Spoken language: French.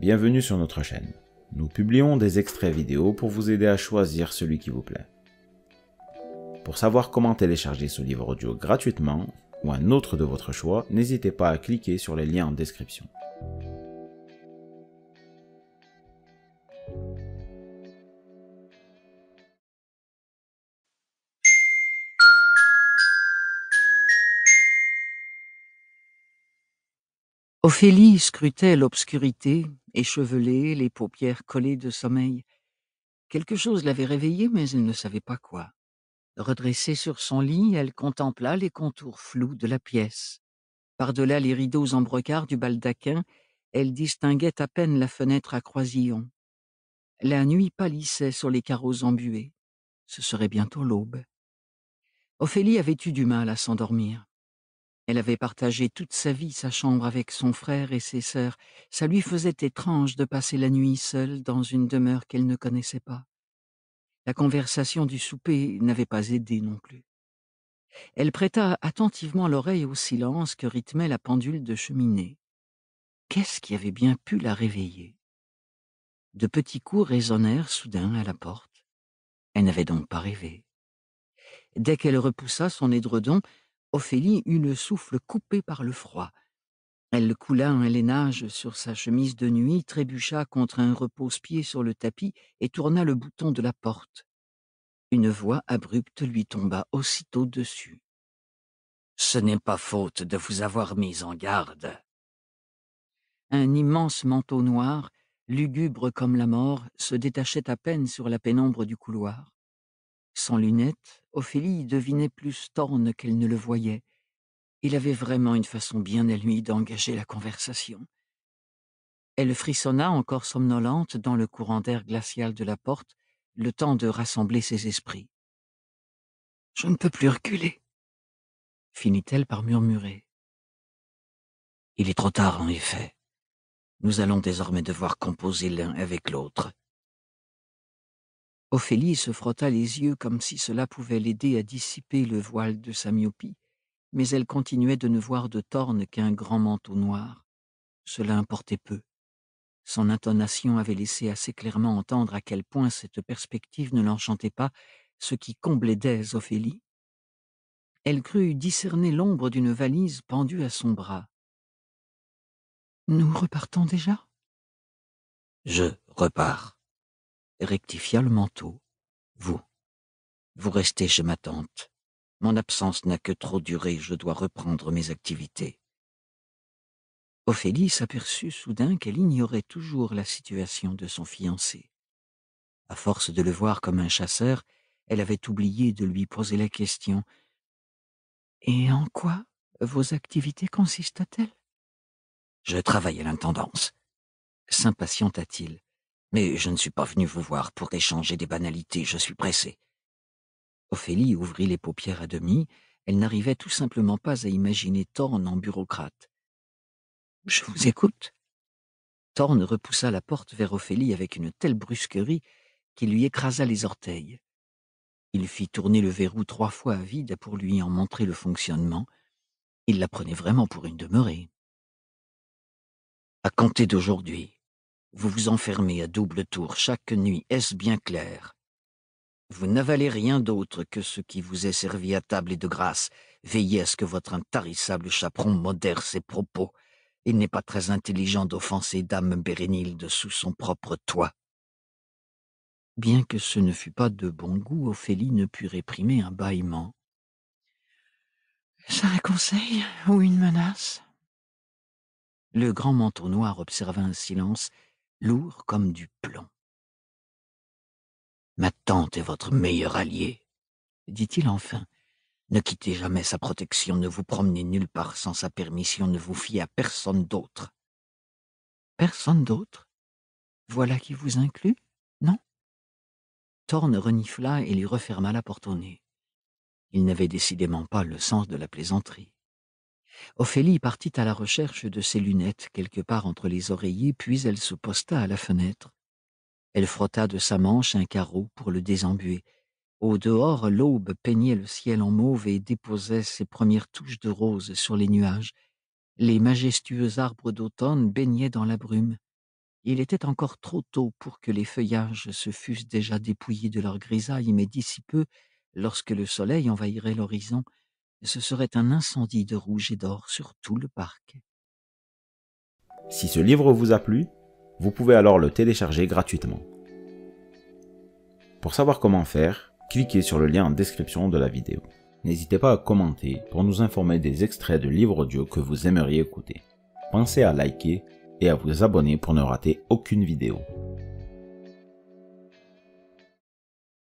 bienvenue sur notre chaîne. Nous publions des extraits vidéo pour vous aider à choisir celui qui vous plaît. Pour savoir comment télécharger ce livre audio gratuitement, ou un autre de votre choix, n'hésitez pas à cliquer sur les liens en description. Ophélie scrutait l'obscurité, échevelée, les paupières collées de sommeil. Quelque chose l'avait réveillée, mais elle ne savait pas quoi. Redressée sur son lit, elle contempla les contours flous de la pièce. Par-delà les rideaux en brocart du baldaquin, elle distinguait à peine la fenêtre à croisillon. La nuit pâlissait sur les carreaux embués. Ce serait bientôt l'aube. Ophélie avait eu du mal à s'endormir. Elle avait partagé toute sa vie sa chambre avec son frère et ses sœurs. Ça lui faisait étrange de passer la nuit seule dans une demeure qu'elle ne connaissait pas. La conversation du souper n'avait pas aidé non plus. Elle prêta attentivement l'oreille au silence que rythmait la pendule de cheminée. Qu'est-ce qui avait bien pu la réveiller? De petits coups résonnèrent soudain à la porte. Elle n'avait donc pas rêvé. Dès qu'elle repoussa son édredon, Ophélie eut le souffle coupé par le froid. Elle coula un lainage sur sa chemise de nuit, trébucha contre un repose-pied sur le tapis et tourna le bouton de la porte. Une voix abrupte lui tomba aussitôt dessus. « Ce n'est pas faute de vous avoir mis en garde. » Un immense manteau noir, lugubre comme la mort, se détachait à peine sur la pénombre du couloir. Sans lunettes, Ophélie devinait plus Thorne qu'elle ne le voyait. Il avait vraiment une façon bien à lui d'engager la conversation. Elle frissonna encore somnolente dans le courant d'air glacial de la porte, le temps de rassembler ses esprits. « Je ne peux plus reculer », finit-elle par murmurer. « Il est trop tard, en effet. Nous allons désormais devoir composer l'un avec l'autre. » Ophélie se frotta les yeux comme si cela pouvait l'aider à dissiper le voile de sa myopie, mais elle continuait de ne voir de Thorne qu'un grand manteau noir. Cela importait peu. Son intonation avait laissé assez clairement entendre à quel point cette perspective ne l'enchantait pas, ce qui comblait d'aise Ophélie. Elle crut discerner l'ombre d'une valise pendue à son bras. « Nous repartons déjà ?»« Je repars, » rectifia le manteau. « Vous restez chez ma tante. Mon absence n'a que trop duré, je dois reprendre mes activités. » Ophélie s'aperçut soudain qu'elle ignorait toujours la situation de son fiancé. À force de le voir comme un chasseur, elle avait oublié de lui poser la question. « Et en quoi vos activités consistent-elles » ? « Je travaille à l'intendance, » s'impatienta-t-il. « Mais je ne suis pas venu vous voir pour échanger des banalités, je suis pressé. » Ophélie ouvrit les paupières à demi. Elle n'arrivait tout simplement pas à imaginer Thorne en bureaucrate. « Je vous écoute. » Thorne repoussa la porte vers Ophélie avec une telle brusquerie qu'il lui écrasa les orteils. Il fit tourner le verrou 3 fois à vide pour lui en montrer le fonctionnement. Il la prenait vraiment pour une demeurée. « À compter d'aujourd'hui, vous vous enfermez à double tour chaque nuit, est-ce bien clair? Vous n'avalez rien d'autre que ce qui vous est servi à table et de grâce. Veillez à ce que votre intarissable chaperon modère ses propos. Il n'est pas très intelligent d'offenser dame Bérénilde sous son propre toit. » Bien que ce ne fût pas de bon goût, Ophélie ne put réprimer un bâillement. « C'est un conseil ou une menace ?» Le grand manteau noir observa un silence lourd comme du plomb. « Ma tante est votre meilleure alliée, » dit-il enfin. « Ne quittez jamais sa protection, ne vous promenez nulle part sans sa permission, ne vous fiez à personne d'autre. » « Personne d'autre? Voilà qui vous inclut, non ?» Thorne renifla et lui referma la porte au nez. Il n'avait décidément pas le sens de la plaisanterie. Ophélie partit à la recherche de ses lunettes quelque part entre les oreillers, puis elle se posta à la fenêtre. Elle frotta de sa manche un carreau pour le désembuer. Au dehors, l'aube peignait le ciel en mauve et déposait ses premières touches de rose sur les nuages. Les majestueux arbres d'automne baignaient dans la brume. Il était encore trop tôt pour que les feuillages se fussent déjà dépouillés de leur grisaille, mais d'ici peu, lorsque le soleil envahirait l'horizon, ce serait un incendie de rouge et d'or sur tout le parc. Si ce livre vous a plu, vous pouvez alors le télécharger gratuitement. Pour savoir comment faire, cliquez sur le lien en description de la vidéo. N'hésitez pas à commenter pour nous informer des extraits de livres audio que vous aimeriez écouter. Pensez à liker et à vous abonner pour ne rater aucune vidéo.